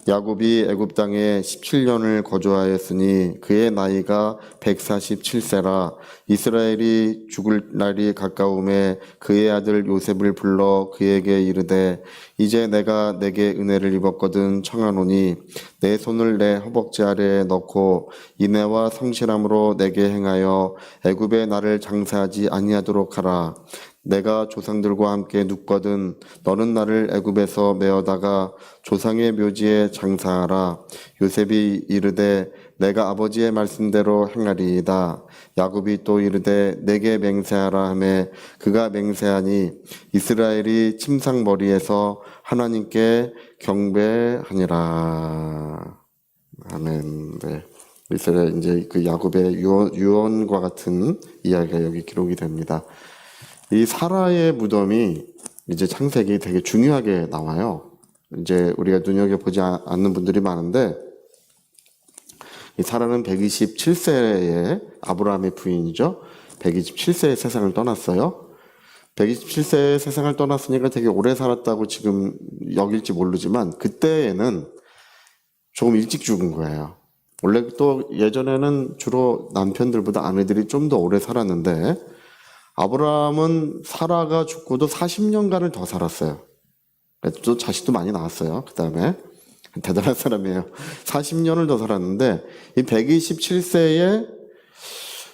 야곱이 애굽 땅에 17년을 거주하였으니 그의 나이가 147세라. 이스라엘이 죽을 날이 가까움에 그의 아들 요셉을 불러 그에게 이르되 이제 내가 내게 은혜를 입었거든 청하노니 내 손을 내 허벅지 아래에 넣고 인애와 성실함으로 내게 행하여 애굽에 나를 장사하지 아니하도록 하라. 내가 조상들과 함께 눕거든 너는 나를 애굽에서 메어다가 조상의 묘지에 장사하라. 요셉이 이르되 내가 아버지의 말씀대로 행하리이다. 야곱이 또 이르되 내게 맹세하라 하매 그가 맹세하니 이스라엘이 침상머리에서 하나님께 경배하니라. 아멘. 네. 이스라엘 이제 그 야곱의 유언과 같은 이야기가 여기 기록이 됩니다. 이 사라의 무덤이 이제 창세기 되게 중요하게 나와요. 이제 우리가 눈여겨보지 않는 분들이 많은데, 이 사라는 127세의 아브라함의 부인이죠. 127세의 세상을 떠났어요. 127세의 세상을 떠났으니까 되게 오래 살았다고 지금 여길지 모르지만, 그때에는 조금 일찍 죽은 거예요. 원래 또 예전에는 주로 남편들보다 아내들이 좀 더 오래 살았는데, 아브라함은 사라가 죽고도 40년간을 더 살았어요. 또 자식도 많이 낳았어요. 그 다음에 대단한 사람이에요. 40년을 더 살았는데 이 127세에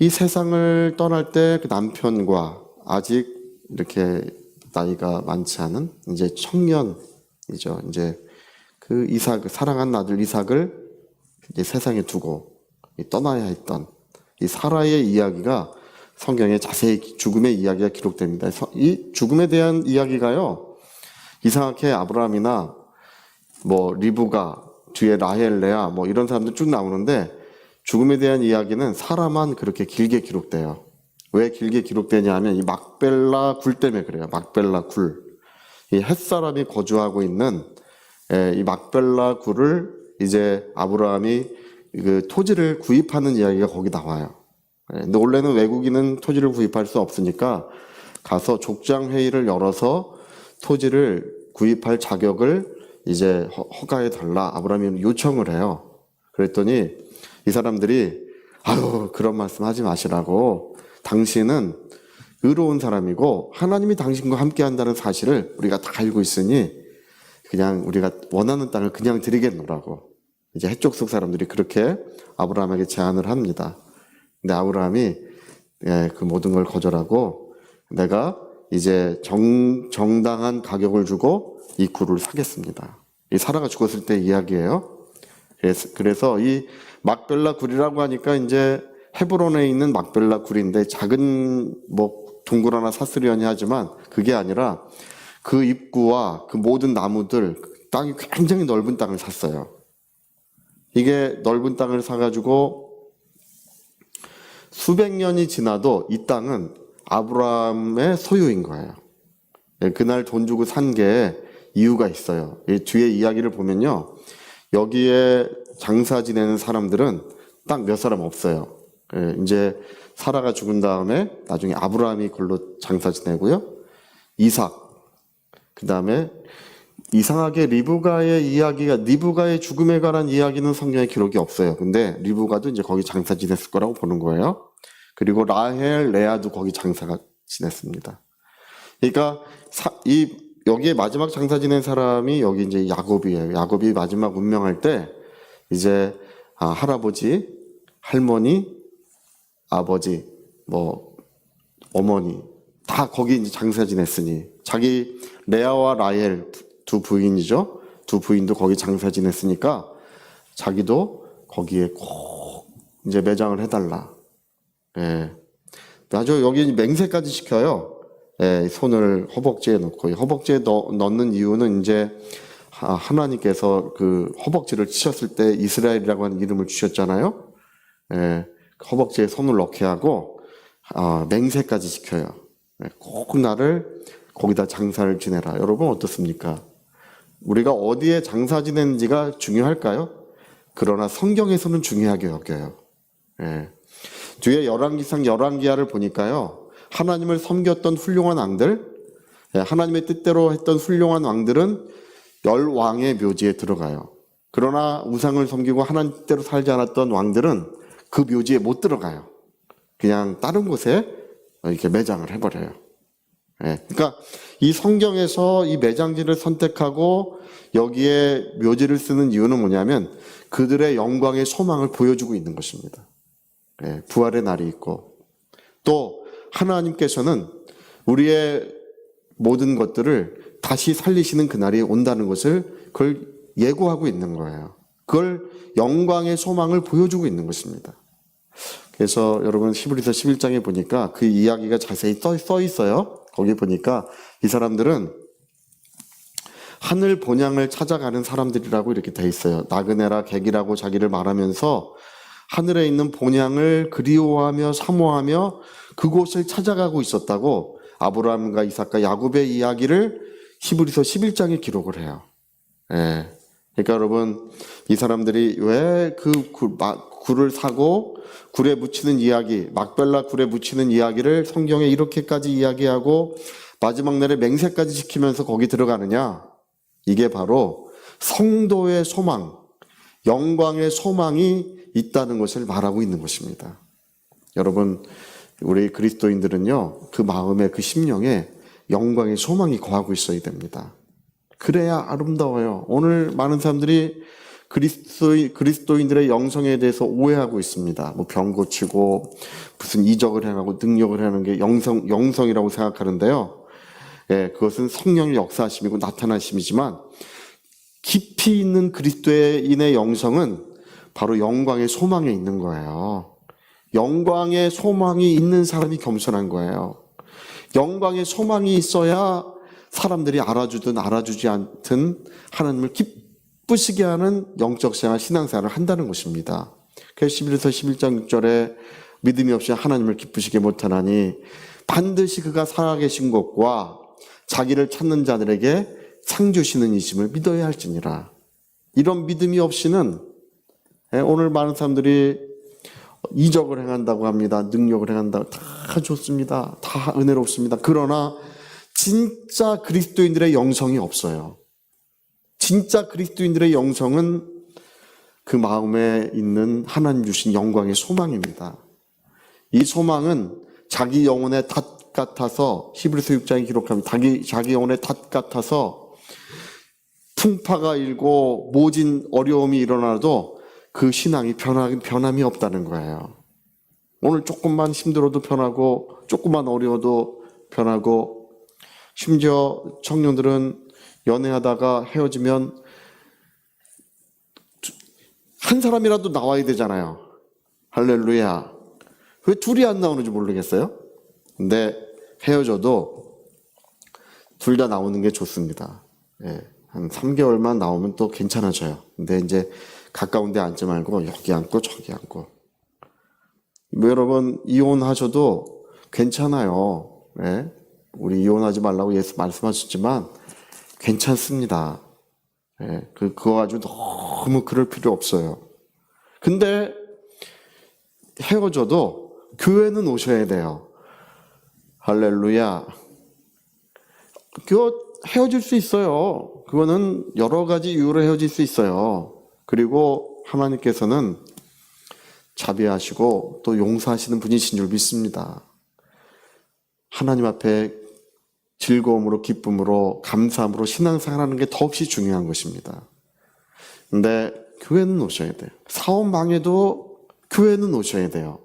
이 세상을 떠날 때 그 남편과 아직 이렇게 나이가 많지 않은 이제 청년이죠. 이제 그 이삭, 사랑한 아들 이삭을 이제 세상에 두고 떠나야 했던 이 사라의 이야기가 성경에 자세히 죽음의 이야기가 기록됩니다. 이 죽음에 대한 이야기가요, 이상하게 아브라함이나 뭐 리브가 뒤에 라헬, 레아 뭐 이런 사람들 쭉 나오는데 죽음에 대한 이야기는 사라만 그렇게 길게 기록돼요. 왜 길게 기록되냐 하면 이 막벨라 굴 때문에 그래요. 막벨라 굴. 이 햇사람이 거주하고 있는 이 막벨라 굴을 이제 아브라함이 그 토지를 구입하는 이야기가 거기 나와요. 근데 원래는 외국인은 토지를 구입할 수 없으니까 가서 족장 회의를 열어서 토지를 구입할 자격을 이제 허가해 달라 아브라함이 요청을 해요. 그랬더니 이 사람들이 아유 그런 말씀 하지 마시라고, 당신은 의로운 사람이고 하나님이 당신과 함께 한다는 사실을 우리가 다 알고 있으니 그냥 우리가 원하는 땅을 그냥 드리겠노라고 이제 해쪽 속 사람들이 그렇게 아브라함에게 제안을 합니다. 근데 아브라함이 그 모든 걸 거절하고 내가 이제 정당한 가격을 주고 이 굴을 사겠습니다. 이 사라가 죽었을 때 이야기예요. 그래서 이 막벨라 굴이라고 하니까 이제 헤브론에 있는 막벨라 굴인데 작은 뭐 동굴 하나 샀으려니 하지만 그게 아니라 그 입구와 그 모든 나무들, 땅이 굉장히 넓은 땅을 샀어요. 이게 넓은 땅을 사가지고 수백 년이 지나도 이 땅은 아브라함의 소유인 거예요. 그날 돈 주고 산 게 이유가 있어요. 뒤에 이야기를 보면요, 여기에 장사 지내는 사람들은 딱 몇 사람 없어요. 이제 사라가 죽은 다음에 나중에 아브라함이 그걸로 장사 지내고요, 이삭, 그 다음에 이상하게 리브가의 죽음에 관한 이야기는 성경에 기록이 없어요. 근데 리브가도 이제 거기 장사 지냈을 거라고 보는 거예요. 그리고 라헬, 레아도 거기 장사가 지냈습니다. 그러니까 여기에 마지막 장사 지낸 사람이 여기 이제 야곱이에요. 야곱이 마지막 운명할 때 이제 할아버지, 할머니, 아버지, 뭐 어머니 다 거기 이제 장사 지냈으니 자기 레아와 라헬 두 부인이죠. 두 부인도 거기 장사 지냈으니까 자기도 거기에 꼭 이제 매장을 해달라. 예. 아주 여기 맹세까지 시켜요. 예, 손을 허벅지에 넣고, 허벅지에 넣는 이유는 이제 하나님께서 그 허벅지를 치셨을 때 이스라엘이라고 하는 이름을 주셨잖아요. 예, 허벅지에 손을 넣게 하고 맹세까지 시켜요. 예, 꼭 나를 거기다 장사를 지내라. 여러분 어떻습니까? 우리가 어디에 장사 지내는지가 중요할까요? 그러나 성경에서는 중요하게 여겨요. 예. 뒤에 열왕기상 열왕기하를 보니까요, 하나님을 섬겼던 훌륭한 왕들, 하나님의 뜻대로 했던 훌륭한 왕들은 10왕의 묘지에 들어가요. 그러나 우상을 섬기고 하나님대로 살지 않았던 왕들은 그 묘지에 못 들어가요. 그냥 다른 곳에 이렇게 매장을 해버려요. 예, 그러니까 이 성경에서 이 매장지를 선택하고 여기에 묘지를 쓰는 이유는 뭐냐면 그들의 영광의 소망을 보여주고 있는 것입니다. 예, 부활의 날이 있고 또 하나님께서는 우리의 모든 것들을 다시 살리시는 그날이 온다는 것을 그걸 예고하고 있는 거예요. 그걸 영광의 소망을 보여주고 있는 것입니다. 그래서 여러분 히브리서 11장에 보니까 그 이야기가 자세히 써 있어요. 거기 보니까 이 사람들은 하늘 본향을 찾아가는 사람들이라고 이렇게 돼 있어요. 나그네라 객이라고 자기를 말하면서 하늘에 있는 본향을 그리워하며 사모하며 그곳을 찾아가고 있었다고 아브라함과 이삭과 야곱의 이야기를 히브리서 11장에 기록을 해요. 예. 그러니까 여러분 이 사람들이 왜 그 굴을 사고 굴에 묻히는 이야기, 막벨라 굴에 묻히는 이야기를 성경에 이렇게까지 이야기하고 마지막 날에 맹세까지 지키면서 거기 들어가느냐? 이게 바로 성도의 소망, 영광의 소망이 있다는 것을 말하고 있는 것입니다. 여러분, 우리 그리스도인들은요, 그 마음에, 그 심령에 영광의 소망이 거하고 있어야 됩니다. 그래야 아름다워요. 오늘 많은 사람들이 그리스도인들의 영성에 대해서 오해하고 있습니다. 뭐 병 고치고 무슨 이적을 행하고 능력을 하는 게 영성이라고 생각하는데요. 예, 그것은 성령의 역사하심이고 나타나심이지만 깊이 있는 그리스도인의 영성은 바로 영광의 소망에 있는 거예요. 영광의 소망이 있는 사람이 겸손한 거예요. 영광의 소망이 있어야 사람들이 알아주든 알아주지 않든 하나님을 기쁘시게 하는 영적 생활, 신앙생활을 한다는 것입니다. 그래서 11에서 11장 6절에 믿음이 없이 하나님을 기쁘시게 못하나니 반드시 그가 살아계신 것과 자기를 찾는 자들에게 상 주시는 이심을 믿어야 할지니라. 이런 믿음이 없이는 오늘 많은 사람들이 이적을 행한다고 합니다. 능력을 행한다고 다 좋습니다. 다 은혜롭습니다. 그러나 진짜 그리스도인들의 영성이 없어요. 진짜 그리스도인들의 영성은 그 마음에 있는 하나님 주신 영광의 소망입니다. 이 소망은 자기 영혼의 닷 같아서 히브리서 6장에 기록합니다. 자기 영혼의 닷 같아서 풍파가 일고 모진 어려움이 일어나도 그 신앙이 변함이 없다는 거예요. 오늘 조금만 힘들어도 변하고 조금만 어려워도 변하고 심지어 청년들은 연애하다가 헤어지면 한 사람이라도 나와야 되잖아요. 할렐루야. 왜 둘이 안 나오는지 모르겠어요. 근데 헤어져도 둘 다 나오는 게 좋습니다. 예, 한 3개월만 나오면 또 괜찮아져요. 근데 이제 가까운 데 앉지 말고 여기 앉고 저기 앉고. 여러분 이혼하셔도 괜찮아요. 예? 우리 이혼하지 말라고 예수 말씀하셨지만 괜찮습니다. 예, 그거 가지고 너무 그럴 필요 없어요. 근데 헤어져도 교회는 오셔야 돼요. 할렐루야. 그거 헤어질 수 있어요. 그거는 여러 가지 이유로 헤어질 수 있어요. 그리고 하나님께서는 자비하시고 또 용서하시는 분이신 줄 믿습니다. 하나님 앞에 즐거움으로 기쁨으로 감사함으로 신앙생활하는 게 더없이 중요한 것입니다. 근데 교회는 오셔야 돼요. 사업 망해도 교회는 오셔야 돼요.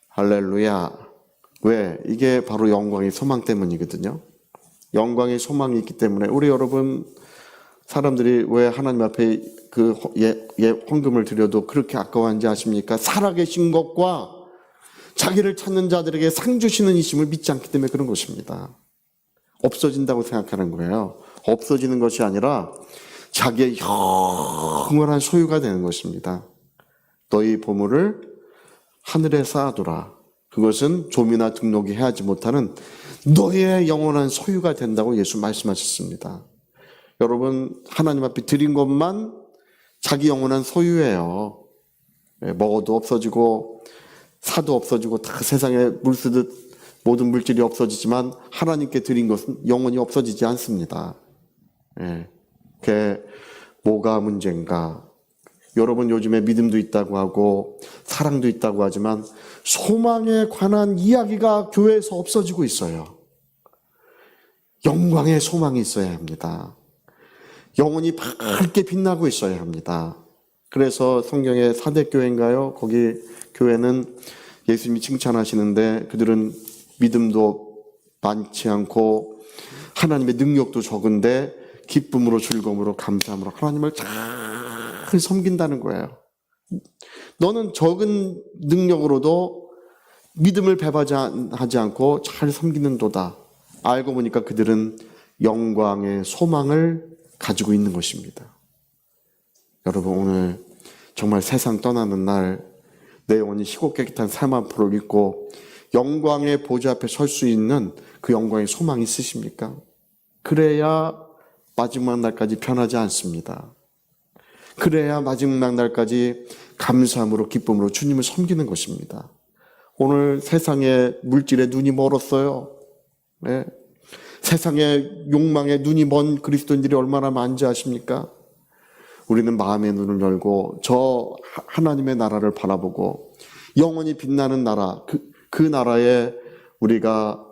할렐루야. 왜? 이게 바로 영광의 소망 때문이거든요. 영광의 소망이 있기 때문에 우리 여러분 사람들이 왜 하나님 앞에 그 헌금을 드려도 그렇게 아까워하는지 아십니까? 살아계신 것과 자기를 찾는 자들에게 상 주시는 이심을 믿지 않기 때문에 그런 것입니다. 없어진다고 생각하는 거예요. 없어지는 것이 아니라 자기의 영원한 소유가 되는 것입니다. 너희 보물을 하늘에 쌓아두라. 그것은 좀이나 등록이 해하지 못하는 너의 영원한 소유가 된다고 예수 말씀하셨습니다. 여러분 하나님 앞에 드린 것만 자기 영원한 소유예요. 먹어도 없어지고 사도 없어지고 다 세상에 물 쓰듯 모든 물질이 없어지지만 하나님께 드린 것은 영원히 없어지지 않습니다. 뭐가 문제인가? 여러분 요즘에 믿음도 있다고 하고 사랑도 있다고 하지만 소망에 관한 이야기가 교회에서 없어지고 있어요. 영광의 소망이 있어야 합니다. 영혼이 밝게 빛나고 있어야 합니다. 그래서 성경의 사대교회인가요? 거기 교회는 예수님이 칭찬하시는데 그들은 믿음도 많지 않고 하나님의 능력도 적은데 기쁨으로 즐거움으로 감사함으로 하나님을 잘 섬긴다는 거예요. 너는 적은 능력으로도 믿음을 배반하지 않고 잘 섬기는도다. 알고 보니까 그들은 영광의 소망을 가지고 있는 것입니다. 여러분 오늘 정말 세상 떠나는 날 내 영혼이 희고 깨끗한 삶 앞으로 있고 영광의 보좌 앞에 설 수 있는 그 영광의 소망이 있으십니까? 그래야 마지막 날까지 변하지 않습니다. 그래야 마지막 날까지 감사함으로 기쁨으로 주님을 섬기는 것입니다. 오늘 세상의 물질에 눈이 멀었어요. 네. 세상의 욕망에 눈이 먼 그리스도인들이 얼마나 많은지 아십니까? 우리는 마음의 눈을 열고 저 하나님의 나라를 바라보고 영원히 빛나는 나라, 그 나라에 우리가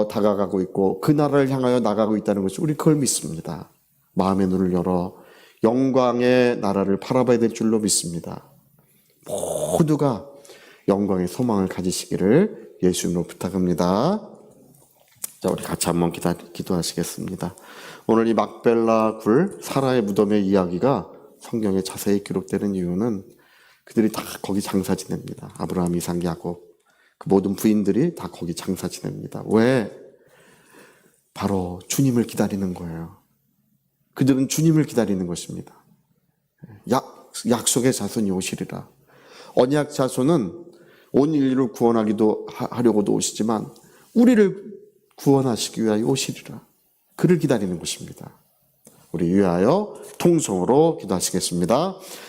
다가가고 있고 그 나라를 향하여 나가고 있다는 것을 우리 그걸 믿습니다. 마음의 눈을 열어 영광의 나라를 바라봐야 될 줄로 믿습니다. 모두가 영광의 소망을 가지시기를 예수님으로 부탁합니다. 자, 우리 같이 한번 기도하시겠습니다. 오늘 이 막벨라 굴 사라의 무덤의 이야기가 성경에 자세히 기록되는 이유는 그들이 다 거기 장사 지냅니다. 아브라함, 이삭, 야곱 그 모든 부인들이 다 거기 장사 지냅니다. 왜? 바로 주님을 기다리는 거예요. 그들은 주님을 기다리는 것입니다. 약속의 자손이 오시리라. 언약 자손은 온 인류를 구원하기도 하려고도 오시지만 우리를 구원하시기 위하여 오시리라. 그를 기다리는 것입니다. 우리 위하여 통성으로 기도하시겠습니다.